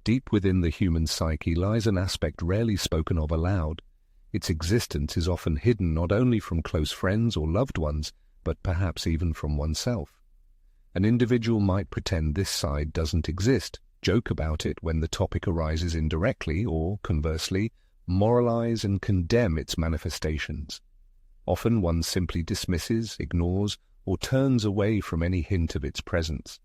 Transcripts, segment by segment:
Deep within the human psyche lies an aspect rarely spoken of aloud. Its existence is often hidden not only from close friends or loved ones, but perhaps even from oneself. An individual might pretend this side doesn't exist, joke about it when the topic arises indirectly, or, conversely, moralize and condemn its manifestations. Often one simply dismisses, ignores, or turns away from any hint of its presence.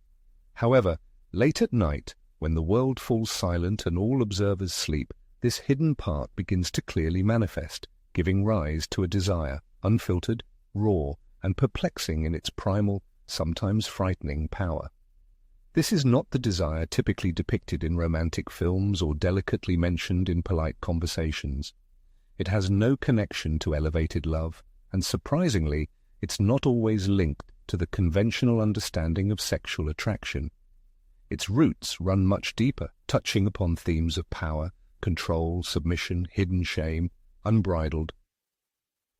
However, late at night, when the world falls silent and all observers sleep, this hidden part begins to clearly manifest, giving rise to a desire, unfiltered, raw, and perplexing in its primal, sometimes frightening power. This is not the desire typically depicted in romantic films or delicately mentioned in polite conversations. It has no connection to elevated love, and surprisingly, it's not always linked to the conventional understanding of sexual attraction. Its roots run much deeper, touching upon themes of power, control, submission, hidden shame, unbridled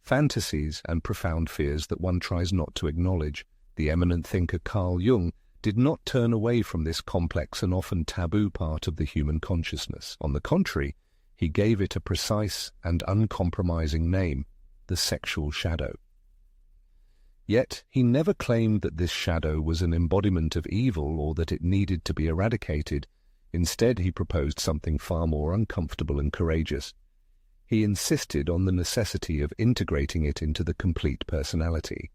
fantasies, and profound fears that one tries not to acknowledge. The eminent thinker Carl Jung did not turn away from this complex and often taboo part of the human consciousness. On the contrary, he gave it a precise and uncompromising name, the sexual shadow. Yet he never claimed that this shadow was an embodiment of evil or that it needed to be eradicated. Instead, he proposed something far more uncomfortable and courageous. He insisted on the necessity of integrating it into the complete personality.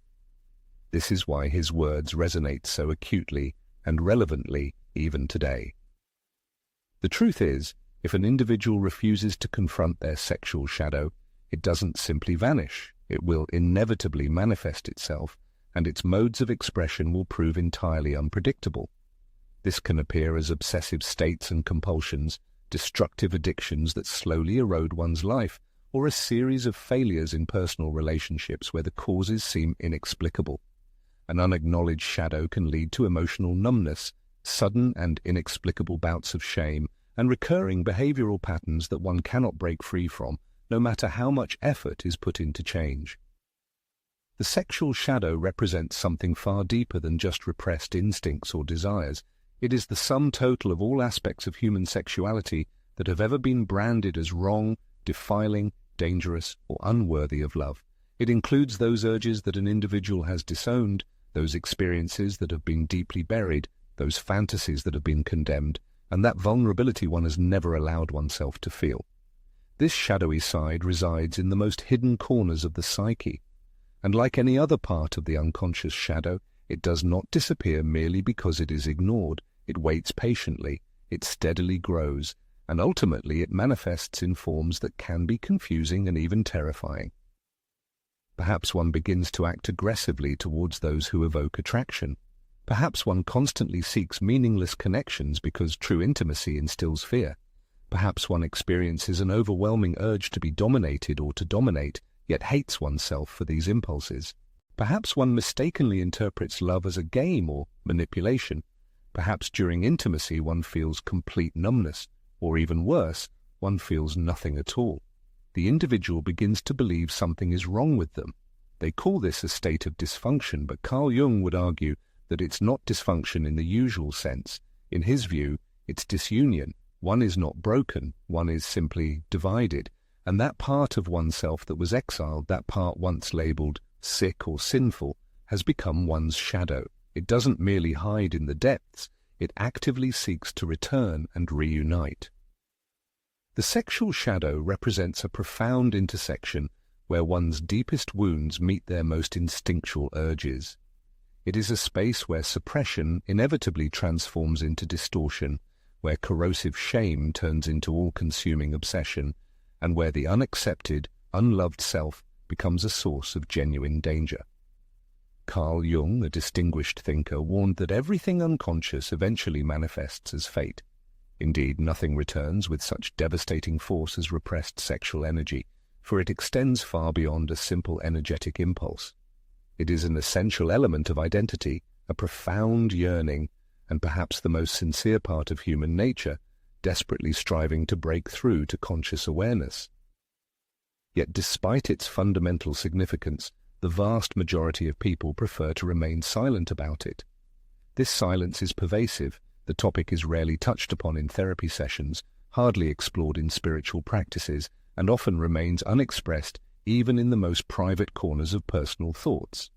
This is why his words resonate so acutely and relevantly even today. The truth is, if an individual refuses to confront their sexual shadow, it doesn't simply vanish. It will inevitably manifest itself, and its modes of expression will prove entirely unpredictable. This can appear as obsessive states and compulsions, destructive addictions that slowly erode one's life, or a series of failures in personal relationships where the causes seem inexplicable. An unacknowledged shadow can lead to emotional numbness, sudden and inexplicable bouts of shame, and recurring behavioral patterns that one cannot break free from, no matter how much effort is put into change. The sexual shadow represents something far deeper than just repressed instincts or desires. It is the sum total of all aspects of human sexuality that have ever been branded as wrong, defiling, dangerous, or unworthy of love. It includes those urges that an individual has disowned, those experiences that have been deeply buried, those fantasies that have been condemned, and that vulnerability one has never allowed oneself to feel. This shadowy side resides in the most hidden corners of the psyche, and like any other part of the unconscious shadow, it does not disappear merely because it is ignored. It waits patiently, it steadily grows, and ultimately it manifests in forms that can be confusing and even terrifying. Perhaps one begins to act aggressively towards those who evoke attraction. Perhaps one constantly seeks meaningless connections because true intimacy instills fear. Perhaps one experiences an overwhelming urge to be dominated or to dominate, yet hates oneself for these impulses. Perhaps one mistakenly interprets love as a game or manipulation. Perhaps during intimacy one feels complete numbness, or even worse, one feels nothing at all. The individual begins to believe something is wrong with them. They call this a state of dysfunction, but Carl Jung would argue that it's not dysfunction in the usual sense. In his view, it's disunion. One is not broken, one is simply divided, and that part of oneself that was exiled, that part once labeled sick or sinful, has become one's shadow. It doesn't merely hide in the depths, it actively seeks to return and reunite. The sexual shadow represents a profound intersection where one's deepest wounds meet their most instinctual urges. It is a space where suppression inevitably transforms into distortion, where corrosive shame turns into all-consuming obsession, and where the unaccepted, unloved self becomes a source of genuine danger. Carl Jung, a distinguished thinker, warned that everything unconscious eventually manifests as fate. Indeed, nothing returns with such devastating force as repressed sexual energy, for it extends far beyond a simple energetic impulse. It is an essential element of identity, a profound yearning, and perhaps the most sincere part of human nature, desperately striving to break through to conscious awareness. Yet despite its fundamental significance, the vast majority of people prefer to remain silent about it. This silence is pervasive, The topic is rarely touched upon in therapy sessions, hardly explored in spiritual practices, and often remains unexpressed even in the most private corners of personal thoughts.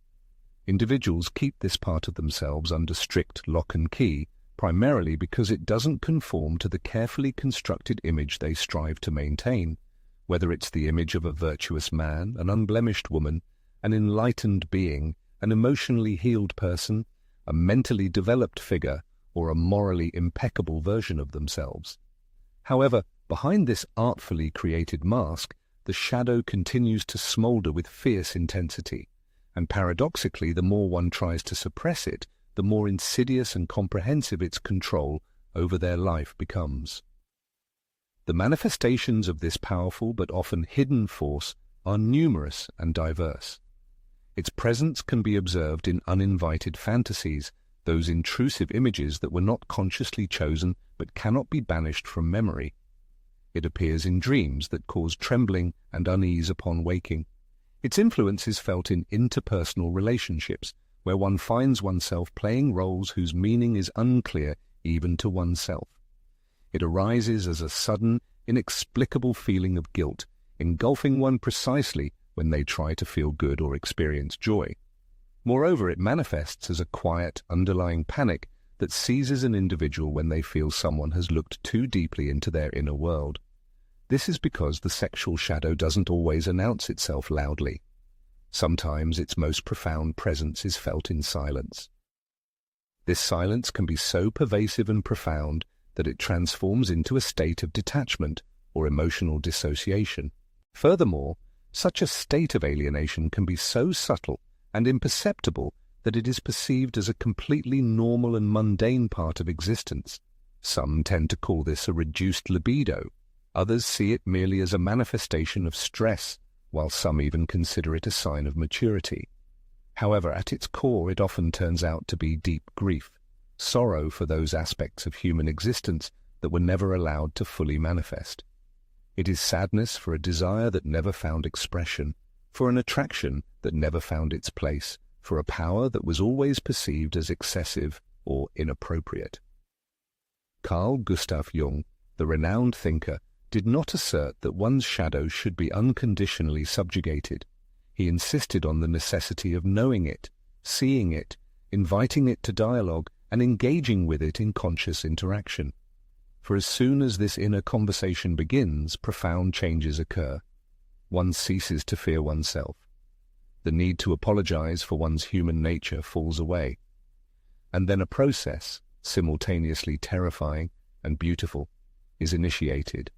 Individuals keep this part of themselves under strict lock and key, primarily because it doesn't conform to the carefully constructed image they strive to maintain, whether it's the image of a virtuous man, an unblemished woman, an enlightened being, an emotionally healed person, a mentally developed figure, or a morally impeccable version of themselves. However, behind this artfully created mask, the shadow continues to smolder with fierce intensity, and paradoxically, the more one tries to suppress it, the more insidious and comprehensive its control over their life becomes. The manifestations of this powerful but often hidden force are numerous and diverse. Its presence can be observed in uninvited fantasies, those intrusive images that were not consciously chosen but cannot be banished from memory. It appears in dreams that cause trembling and unease upon waking. Its influence is felt in interpersonal relationships, where one finds oneself playing roles whose meaning is unclear even to oneself. It arises as a sudden, inexplicable feeling of guilt, engulfing one precisely when they try to feel good or experience joy. Moreover, it manifests as a quiet, underlying panic that seizes an individual when they feel someone has looked too deeply into their inner world. This is because the sexual shadow doesn't always announce itself loudly. Sometimes its most profound presence is felt in silence. This silence can be so pervasive and profound that it transforms into a state of detachment or emotional dissociation. Furthermore, such a state of alienation can be so subtle and imperceptible that it is perceived as a completely normal and mundane part of existence. Some tend to call this a reduced libido. Others see it merely as a manifestation of stress, while some even consider it a sign of maturity. However, at its core, it often turns out to be deep grief, sorrow for those aspects of human existence that were never allowed to fully manifest. It is sadness for a desire that never found expression, for an attraction that never found its place, for a power that was always perceived as excessive or inappropriate. Carl Gustav Jung, the renowned thinker, did not assert that one's shadow should be unconditionally subjugated. He insisted on the necessity of knowing it, seeing it, inviting it to dialogue, and engaging with it in conscious interaction. For as soon as this inner conversation begins, profound changes occur. One ceases to fear oneself. The need to apologize for one's human nature falls away. And then a process, simultaneously terrifying and beautiful, is initiated.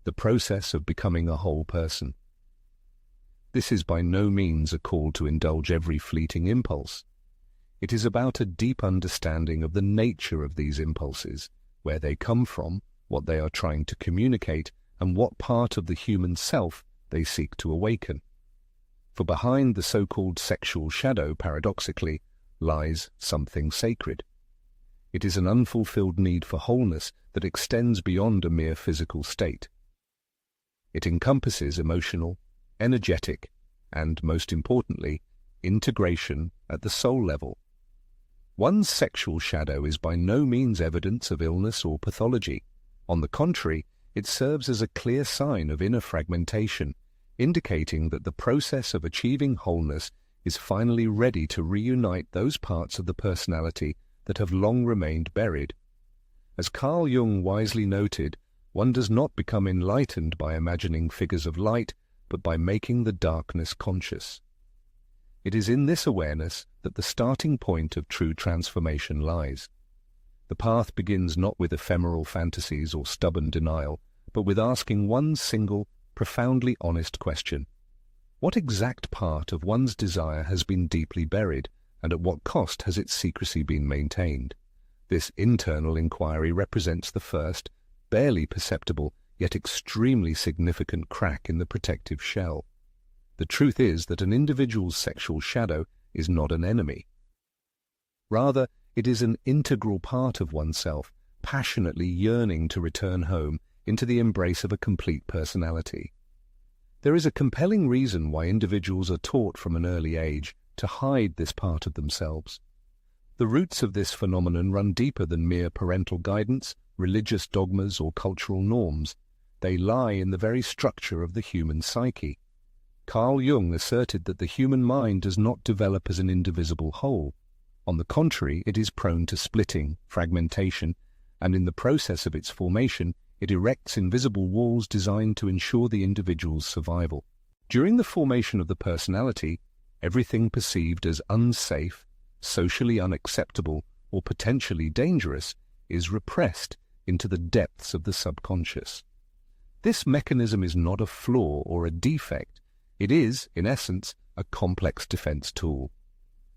The process of becoming a whole person. This is by no means a call to indulge every fleeting impulse. It is about a deep understanding of the nature of these impulses, where they come from, what they are trying to communicate, and what part of the human self they seek to awaken. For behind the so-called sexual shadow, paradoxically, lies something sacred. It is an unfulfilled need for wholeness that extends beyond a mere physical state. It encompasses emotional, energetic, and, most importantly, integration at the soul level. One's sexual shadow is by no means evidence of illness or pathology. On the contrary, it serves as a clear sign of inner fragmentation, indicating that the process of achieving wholeness is finally ready to reunite those parts of the personality that have long remained buried. As Carl Jung wisely noted, one does not become enlightened by imagining figures of light, but by making the darkness conscious. It is in this awareness that the starting point of true transformation lies. The path begins not with ephemeral fantasies or stubborn denial, but with asking one single, profoundly honest question. What exact part of one's desire has been deeply buried, and at what cost has its secrecy been maintained? This internal inquiry represents the first, barely perceptible, yet extremely significant crack in the protective shell. The truth is that an individual's sexual shadow is not an enemy. Rather, it is an integral part of oneself, passionately yearning to return home into the embrace of a complete personality. There is a compelling reason why individuals are taught from an early age to hide this part of themselves. The roots of this phenomenon run deeper than mere parental guidance, religious dogmas, or cultural norms. They lie in the very structure of the human psyche. Carl Jung asserted that the human mind does not develop as an indivisible whole. On the contrary, it is prone to splitting, fragmentation, and in the process of its formation, it erects invisible walls designed to ensure the individual's survival. During the formation of the personality, everything perceived as unsafe, socially unacceptable, or potentially dangerous is repressed into the depths of the subconscious. This mechanism is not a flaw or a defect. It is, in essence, a complex defense tool.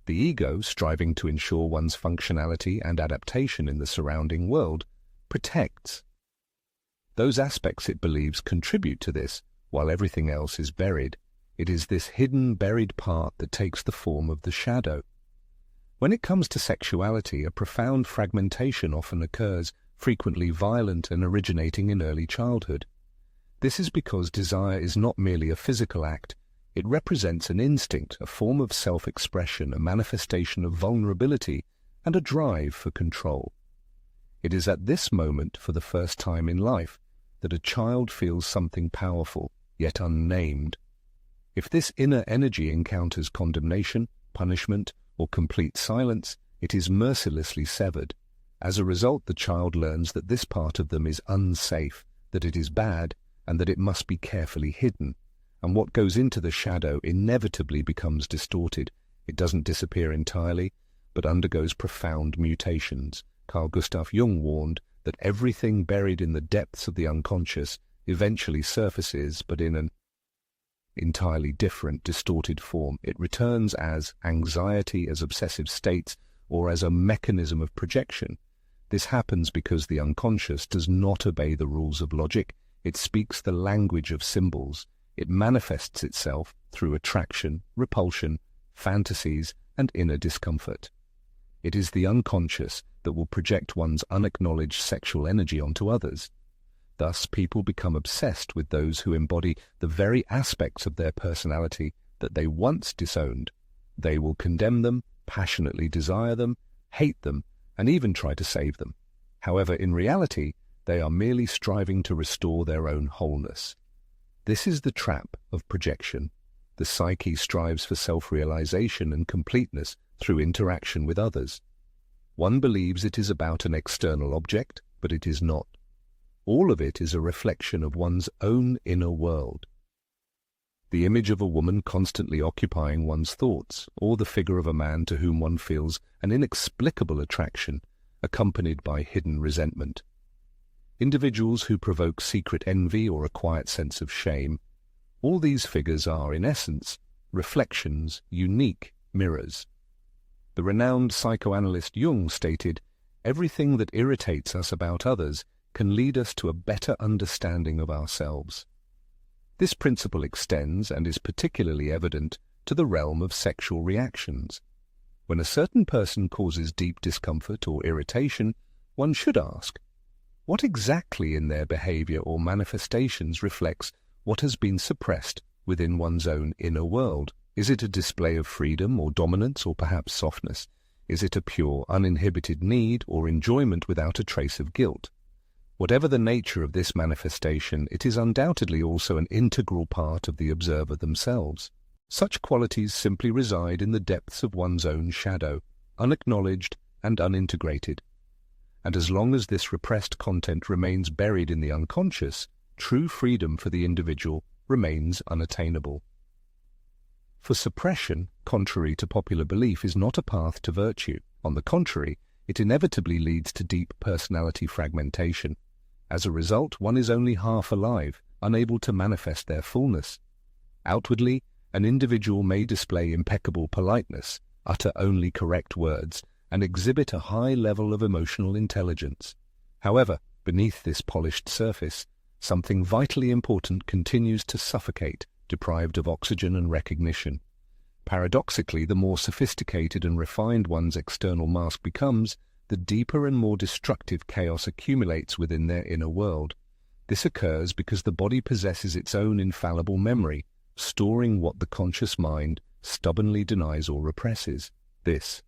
The ego, striving to ensure one's functionality and adaptation in the surrounding world, protects those aspects it believes contribute to this, while everything else is buried. It is this hidden, buried part that takes the form of the shadow. When it comes to sexuality, a profound fragmentation often occurs, frequently violent and originating in early childhood. This is because desire is not merely a physical act. It represents an instinct, a form of self-expression, a manifestation of vulnerability, and a drive for control. It is at this moment, for the first time in life, that a child feels something powerful, yet unnamed. If this inner energy encounters condemnation, punishment, or complete silence, it is mercilessly severed. As a result, the child learns that this part of them is unsafe, that it is bad, and that it must be carefully hidden. And what goes into the shadow inevitably becomes distorted. It doesn't disappear entirely, but undergoes profound mutations. Carl Gustav Jung warned that everything buried in the depths of the unconscious eventually surfaces, but in an entirely different, distorted form. It returns as anxiety, as obsessive states, or as a mechanism of projection. This happens because the unconscious does not obey the rules of logic. It speaks the language of symbols. It manifests itself through attraction, repulsion, fantasies, and inner discomfort. It is the unconscious that will project one's unacknowledged sexual energy onto others. Thus, people become obsessed with those who embody the very aspects of their personality that they once disowned. They will condemn them, passionately desire them, hate them, and even try to save them. However, in reality, they are merely striving to restore their own wholeness. This is the trap of projection. The psyche strives for self-realization and completeness through interaction with others. One believes it is about an external object, but it is not. All of it is a reflection of one's own inner world. The image of a woman constantly occupying one's thoughts, or the figure of a man to whom one feels an inexplicable attraction, accompanied by hidden resentment. Individuals who provoke secret envy or a quiet sense of shame. All these figures are, in essence, reflections, unique mirrors. The renowned psychoanalyst Jung stated, "Everything that irritates us about others can lead us to a better understanding of ourselves." This principle extends and is particularly evident to the realm of sexual reactions. When a certain person causes deep discomfort or irritation, one should ask, what exactly in their behavior or manifestations reflects what has been suppressed within one's own inner world? Is it a display of freedom or dominance or perhaps softness? Is it a pure, uninhibited need or enjoyment without a trace of guilt? Whatever the nature of this manifestation, it is undoubtedly also an integral part of the observer themselves. Such qualities simply reside in the depths of one's own shadow, unacknowledged and unintegrated. And as long as this repressed content remains buried in the unconscious, true freedom for the individual remains unattainable. For suppression, contrary to popular belief, is not a path to virtue. On the contrary, it inevitably leads to deep personality fragmentation. As a result, one is only half alive, unable to manifest their fullness. Outwardly, an individual may display impeccable politeness, utter only correct words, and exhibit a high level of emotional intelligence. However, beneath this polished surface, something vitally important continues to suffocate, deprived of oxygen and recognition. Paradoxically, the more sophisticated and refined one's external mask becomes, the deeper and more destructive chaos accumulates within their inner world. This occurs because the body possesses its own infallible memory, storing what the conscious mind stubbornly denies or represses. This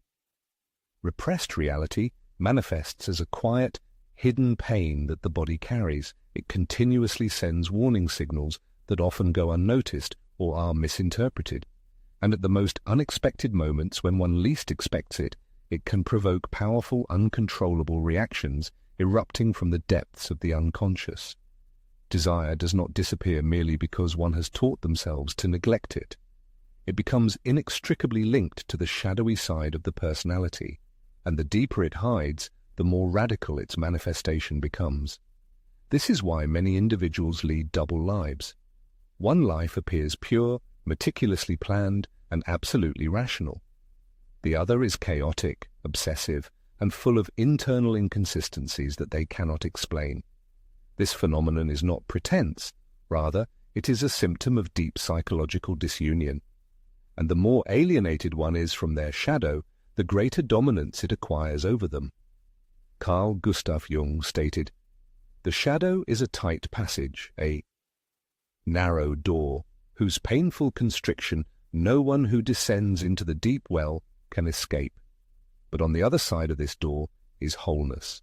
Repressed reality manifests as a quiet, hidden pain that the body carries. It continuously sends warning signals that often go unnoticed or are misinterpreted. And at the most unexpected moments, when one least expects it, it can provoke powerful, uncontrollable reactions erupting from the depths of the unconscious. Desire does not disappear merely because one has taught themselves to neglect it. It becomes inextricably linked to the shadowy side of the personality, and the deeper it hides, the more radical its manifestation becomes. This is why many individuals lead double lives. One life appears pure, meticulously planned, and absolutely rational. The other is chaotic, obsessive, and full of internal inconsistencies that they cannot explain. This phenomenon is not pretense, rather, it is a symptom of deep psychological disunion. And the more alienated one is from their shadow, the greater dominance it acquires over them. Carl Gustav Jung stated, "The shadow is a tight passage, a narrow door, whose painful constriction no one who descends into the deep well can escape. But on the other side of this door is wholeness."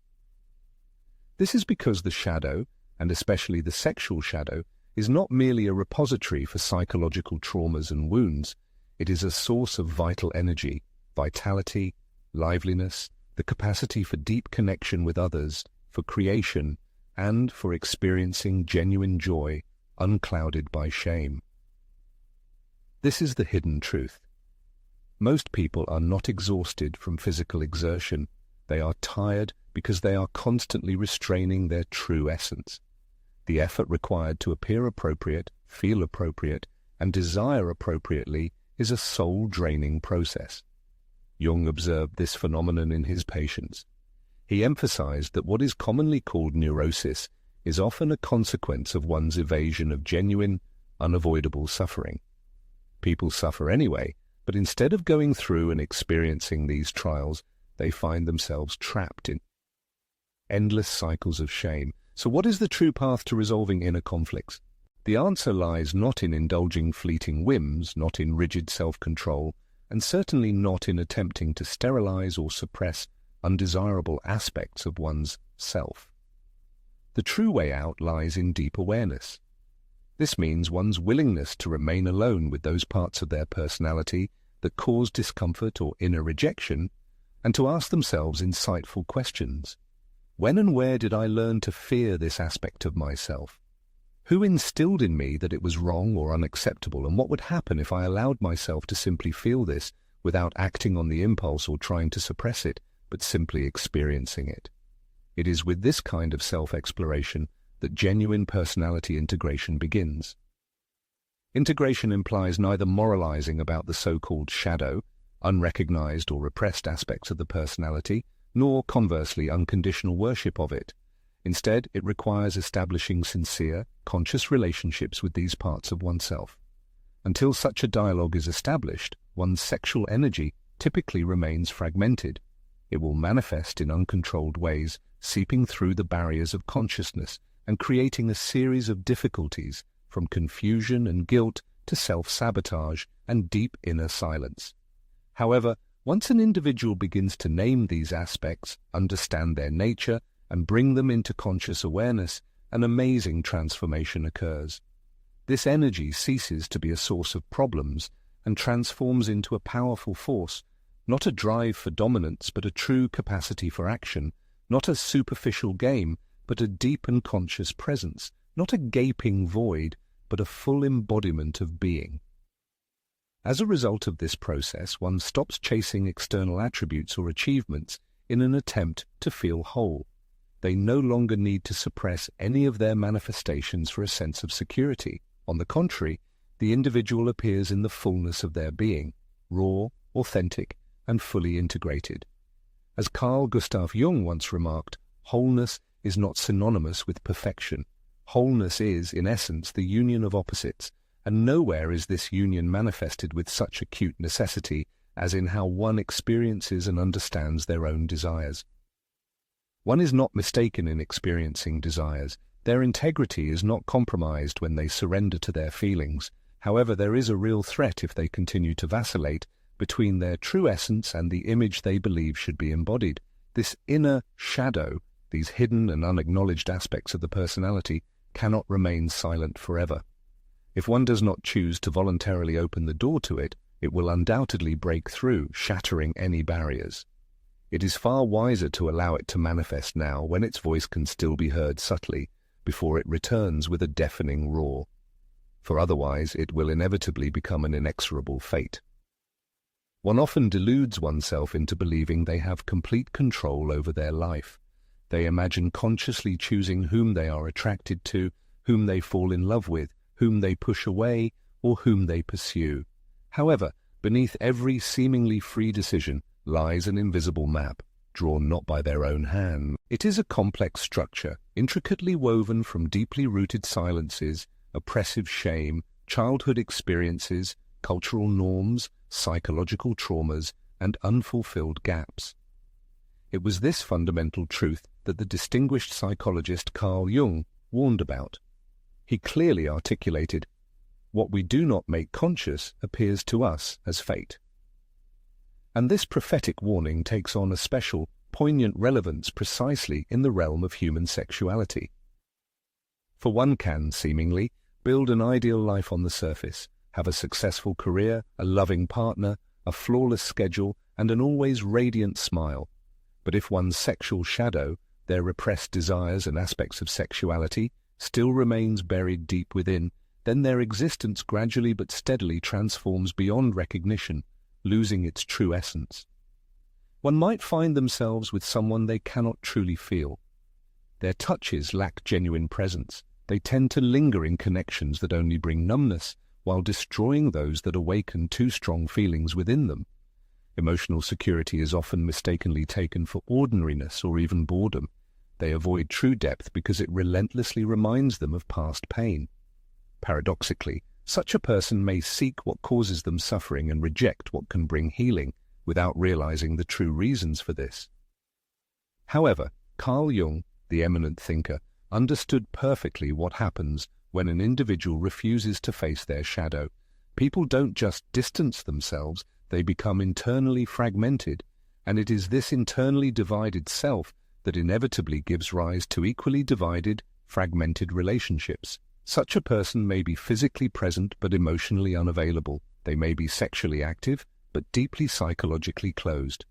This is because the shadow, and especially the sexual shadow, is not merely a repository for psychological traumas and wounds. It is a source of vital energy, vitality, liveliness, the capacity for deep connection with others, for creation, and for experiencing genuine joy, unclouded by shame. This is the hidden truth. Most people are not exhausted from physical exertion. They are tired because they are constantly restraining their true essence. The effort required to appear appropriate, feel appropriate, and desire appropriately is a soul-draining process. Jung observed this phenomenon in his patients. He emphasized that what is commonly called neurosis is often a consequence of one's evasion of genuine, unavoidable suffering. People suffer anyway, but instead of going through and experiencing these trials, they find themselves trapped in endless cycles of shame. So what is the true path to resolving inner conflicts? The answer lies not in indulging fleeting whims, not in rigid self-control, and certainly not in attempting to sterilize or suppress undesirable aspects of one's self. The true way out lies in deep awareness. This means one's willingness to remain alone with those parts of their personality that cause discomfort or inner rejection, and to ask themselves insightful questions. When and where did I learn to fear this aspect of myself? Who instilled in me that it was wrong or unacceptable, and what would happen if I allowed myself to simply feel this without acting on the impulse or trying to suppress it, but simply experiencing it? It is with this kind of self-exploration that genuine personality integration begins. Integration implies neither moralizing about the so-called shadow, unrecognized or repressed aspects of the personality, nor, conversely, unconditional worship of it. Instead, it requires establishing sincere, conscious relationships with these parts of oneself. Until such a dialogue is established, one's sexual energy typically remains fragmented. It will manifest in uncontrolled ways, seeping through the barriers of consciousness and creating a series of difficulties, from confusion and guilt to self-sabotage and deep inner silence. However, once an individual begins to name these aspects, understand their nature, and bring them into conscious awareness, an amazing transformation occurs. This energy ceases to be a source of problems and transforms into a powerful force, not a drive for dominance, but a true capacity for action, not a superficial game, but a deep and conscious presence, not a gaping void, but a full embodiment of being. As a result of this process, one stops chasing external attributes or achievements in an attempt to feel whole. They no longer need to suppress any of their manifestations for a sense of security. On the contrary, the individual appears in the fullness of their being, raw, authentic, and fully integrated. As Carl Gustav Jung once remarked, wholeness is not synonymous with perfection. Wholeness is, in essence, the union of opposites, and nowhere is this union manifested with such acute necessity as in how one experiences and understands their own desires. One is not mistaken in experiencing desires. Their integrity is not compromised when they surrender to their feelings. However, there is a real threat if they continue to vacillate, between their true essence and the image they believe should be embodied. This inner shadow, these hidden and unacknowledged aspects of the personality, cannot remain silent forever. If one does not choose to voluntarily open the door to it, it will undoubtedly break through, shattering any barriers. It is far wiser to allow it to manifest now, when its voice can still be heard subtly, before it returns with a deafening roar. For otherwise it will inevitably become an inexorable fate. One often deludes oneself into believing they have complete control over their life. They imagine consciously choosing whom they are attracted to, whom they fall in love with, whom they push away, or whom they pursue. However, beneath every seemingly free decision lies an invisible map, drawn not by their own hand. It is a complex structure, intricately woven from deeply rooted silences, oppressive shame, childhood experiences, cultural norms, psychological traumas, and unfulfilled gaps. It was this fundamental truth that the distinguished psychologist Carl Jung warned about. He clearly articulated, "What we do not make conscious appears to us as fate." And this prophetic warning takes on a special, poignant relevance precisely in the realm of human sexuality. For one can, seemingly, build an ideal life on the surface, have a successful career, a loving partner, a flawless schedule, and an always radiant smile. But if one's sexual shadow, their repressed desires and aspects of sexuality, still remains buried deep within, then their existence gradually but steadily transforms beyond recognition, losing its true essence. One might find themselves with someone they cannot truly feel. Their touches lack genuine presence. They tend to linger in connections that only bring numbness, while destroying those that awaken too strong feelings within them. Emotional security is often mistakenly taken for ordinariness or even boredom. They avoid true depth because it relentlessly reminds them of past pain. Paradoxically, such a person may seek what causes them suffering and reject what can bring healing, without realizing the true reasons for this. However, Carl Jung, the eminent thinker, understood perfectly what happens when an individual refuses to face their shadow. People don't just distance themselves, they become internally fragmented, and it is this internally divided self that inevitably gives rise to equally divided, fragmented relationships. Such a person may be physically present but emotionally unavailable. They may be sexually active but deeply psychologically closed.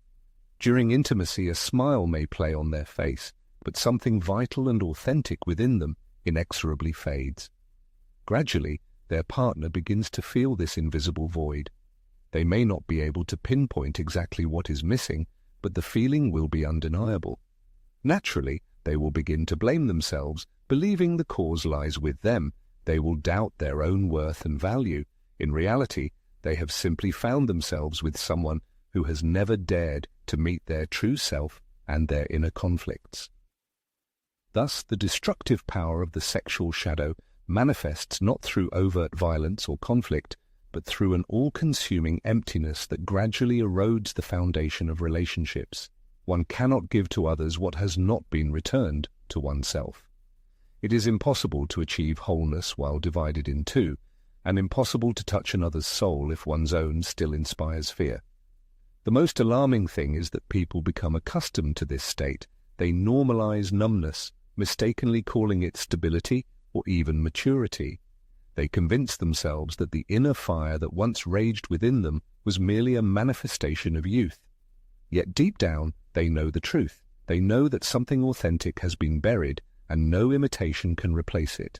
During intimacy, a smile may play on their face, but something vital and authentic within them inexorably fades. Gradually, their partner begins to feel this invisible void. They may not be able to pinpoint exactly what is missing, but the feeling will be undeniable. Naturally, they will begin to blame themselves, believing the cause lies with them. They will doubt their own worth and value. In reality, they have simply found themselves with someone who has never dared to meet their true self and their inner conflicts. Thus, the destructive power of the sexual shadow manifests not through overt violence or conflict, but through an all-consuming emptiness that gradually erodes the foundation of relationships. One cannot give to others what has not been returned to oneself. It is impossible to achieve wholeness while divided in two, and impossible to touch another's soul if one's own still inspires fear. The most alarming thing is that people become accustomed to this state. They normalize numbness, mistakenly calling it stability or even maturity. They convince themselves that the inner fire that once raged within them was merely a manifestation of youth. Yet deep down, they know the truth. They know that something authentic has been buried, and no imitation can replace it.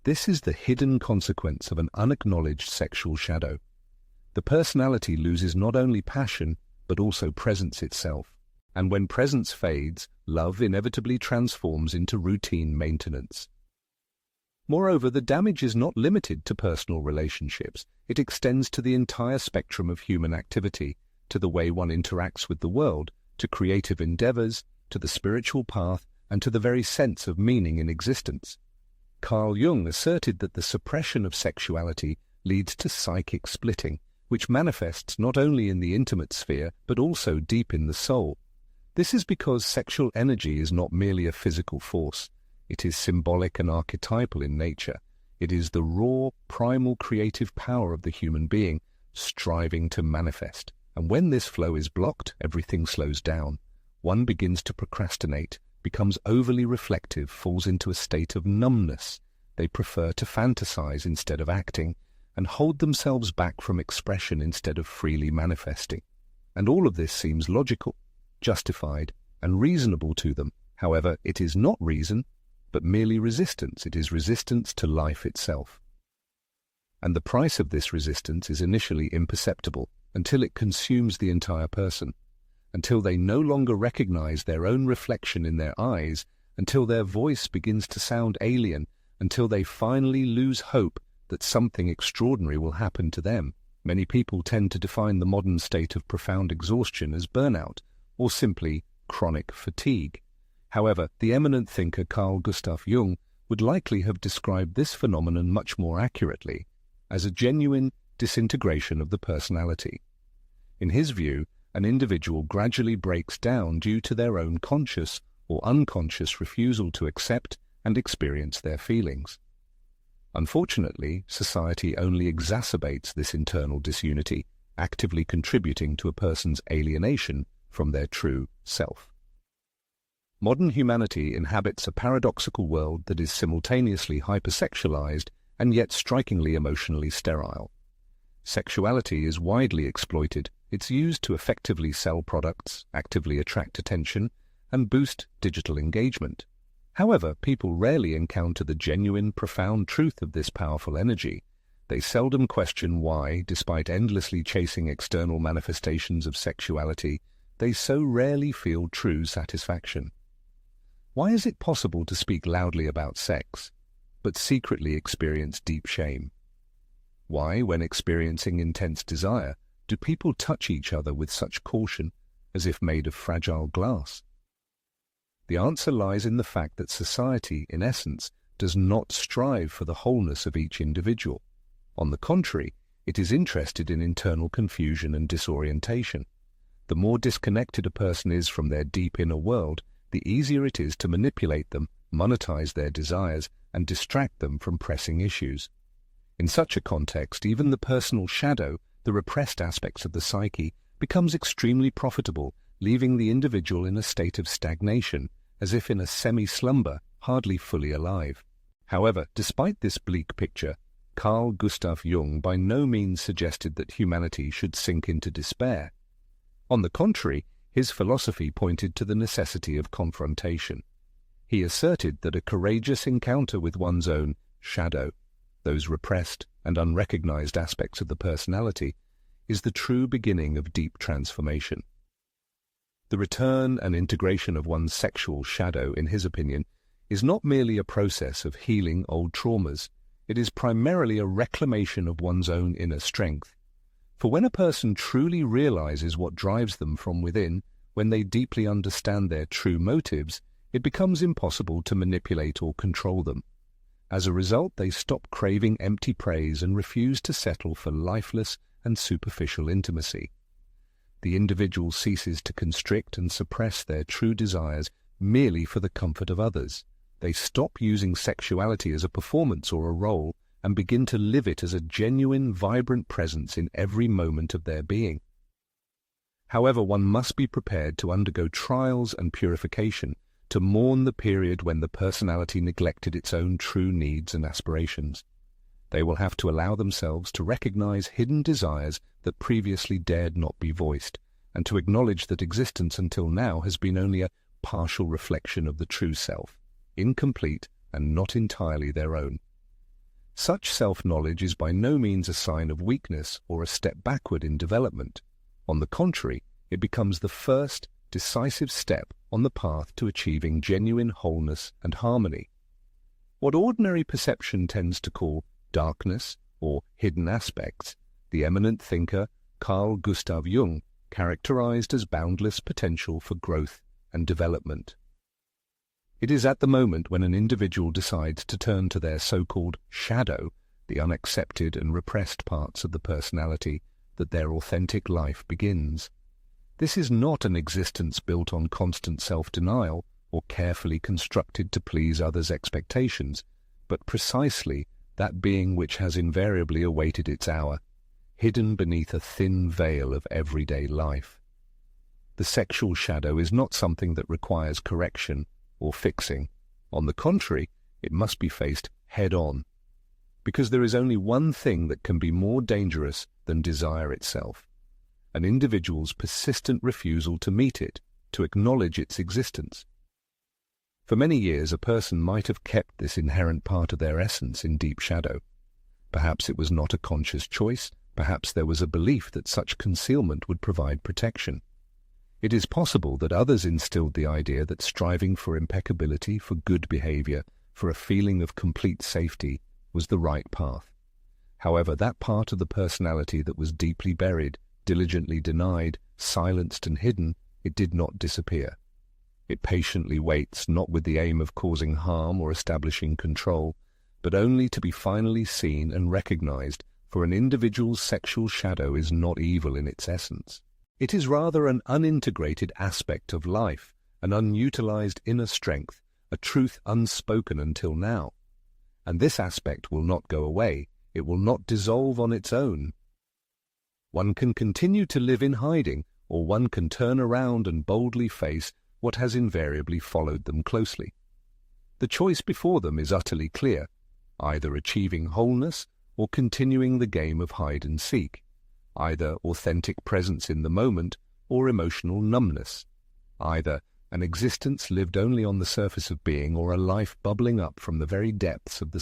This is the hidden consequence of an unacknowledged sexual shadow. The personality loses not only passion, but also presence itself. And when presence fades, love inevitably transforms into routine maintenance. Moreover, the damage is not limited to personal relationships. It extends to the entire spectrum of human activity, to the way one interacts with the world, to creative endeavors, to the spiritual path, and to the very sense of meaning in existence. Carl Jung asserted that the suppression of sexuality leads to psychic splitting, which manifests not only in the intimate sphere, but also deep in the soul. This is because sexual energy is not merely a physical force. It is symbolic and archetypal in nature. It is the raw, primal creative power of the human being, striving to manifest. And when this flow is blocked, everything slows down. One begins to procrastinate, becomes overly reflective, falls into a state of numbness. They prefer to fantasize instead of acting, and hold themselves back from expression instead of freely manifesting. And all of this seems logical, justified, and reasonable to them. However, it is not reason, but merely resistance. It is resistance to life itself. And the price of this resistance is initially imperceptible until it consumes the entire person, until they no longer recognize their own reflection in their eyes, until their voice begins to sound alien, until they finally lose hope that something extraordinary will happen to them. Many people tend to define the modern state of profound exhaustion as burnout, or simply chronic fatigue. However, the eminent thinker Carl Gustav Jung would likely have described this phenomenon much more accurately as a genuine disintegration of the personality. In his view, an individual gradually breaks down due to their own conscious or unconscious refusal to accept and experience their feelings. Unfortunately, society only exacerbates this internal disunity, actively contributing to a person's alienation from their true self. Modern humanity inhabits a paradoxical world that is simultaneously hypersexualized and yet strikingly emotionally sterile. Sexuality is widely exploited. It's used to effectively sell products, actively attract attention, and boost digital engagement. However, people rarely encounter the genuine, profound truth of this powerful energy. They seldom question why, despite endlessly chasing external manifestations of sexuality, they so rarely feel true satisfaction. Why is it possible to speak loudly about sex, but secretly experience deep shame? Why, when experiencing intense desire, do people touch each other with such caution, as if made of fragile glass? The answer lies in the fact that society, in essence, does not strive for the wholeness of each individual. On the contrary, it is interested in internal confusion and disorientation. The more disconnected a person is from their deep inner world, the easier it is to manipulate them, monetize their desires, and distract them from pressing issues. In such a context, even the personal shadow, the repressed aspects of the psyche, becomes extremely profitable, leaving the individual in a state of stagnation, as if in a semi-slumber, hardly fully alive. However, despite this bleak picture, Carl Gustav Jung by no means suggested that humanity should sink into despair. On the contrary, his philosophy pointed to the necessity of confrontation. He asserted that a courageous encounter with one's own shadow, those repressed and unrecognized aspects of the personality, is the true beginning of deep transformation. The return and integration of one's sexual shadow, in his opinion, is not merely a process of healing old traumas. It is primarily a reclamation of one's own inner strength. For when a person truly realizes what drives them from within, when they deeply understand their true motives, it becomes impossible to manipulate or control them. As a result, they stop craving empty praise and refuse to settle for lifeless and superficial intimacy. The individual ceases to constrict and suppress their true desires merely for the comfort of others. They stop using sexuality as a performance or a role and begin to live it as a genuine, vibrant presence in every moment of their being. However, one must be prepared to undergo trials and purification, to mourn the period when the personality neglected its own true needs and aspirations. They will have to allow themselves to recognize hidden desires that previously dared not be voiced, and to acknowledge that existence until now has been only a partial reflection of the true self, incomplete and not entirely their own. Such self-knowledge is by no means a sign of weakness or a step backward in development. On the contrary, it becomes the first, decisive step on the path to achieving genuine wholeness and harmony. What ordinary perception tends to call darkness or hidden aspects, the eminent thinker Carl Gustav Jung characterized as boundless potential for growth and development. It is at the moment when an individual decides to turn to their so-called shadow, the unaccepted and repressed parts of the personality, that their authentic life begins. This is not an existence built on constant self-denial or carefully constructed to please others' expectations, but precisely that being which has invariably awaited its hour. hidden beneath a thin veil of everyday life. The sexual shadow is not something that requires correction or fixing. On the contrary, it must be faced head-on, because there is only one thing that can be more dangerous than desire itself: an individual's persistent refusal to meet it, to acknowledge its existence. For many years, a person might have kept this inherent part of their essence in deep shadow. Perhaps it was not a conscious choice, perhaps there was a belief that such concealment would provide protection. It is possible that others instilled the idea that striving for impeccability, for good behavior, for a feeling of complete safety was the right path. However, that part of the personality that was deeply buried, diligently denied, silenced and hidden, it did not disappear. It patiently waits, not with the aim of causing harm or establishing control, but only to be finally seen and recognized, for an individual's sexual shadow is not evil in its essence. It is rather an unintegrated aspect of life, an unutilized inner strength, a truth unspoken until now. And this aspect will not go away, it will not dissolve on its own. One can continue to live in hiding, or one can turn around and boldly face what has invariably followed them closely. The choice before them is utterly clear: either achieving wholeness or continuing the game of hide and seek, either authentic presence in the moment or emotional numbness, either an existence lived only on the surface of being or a life bubbling up from the very depths of the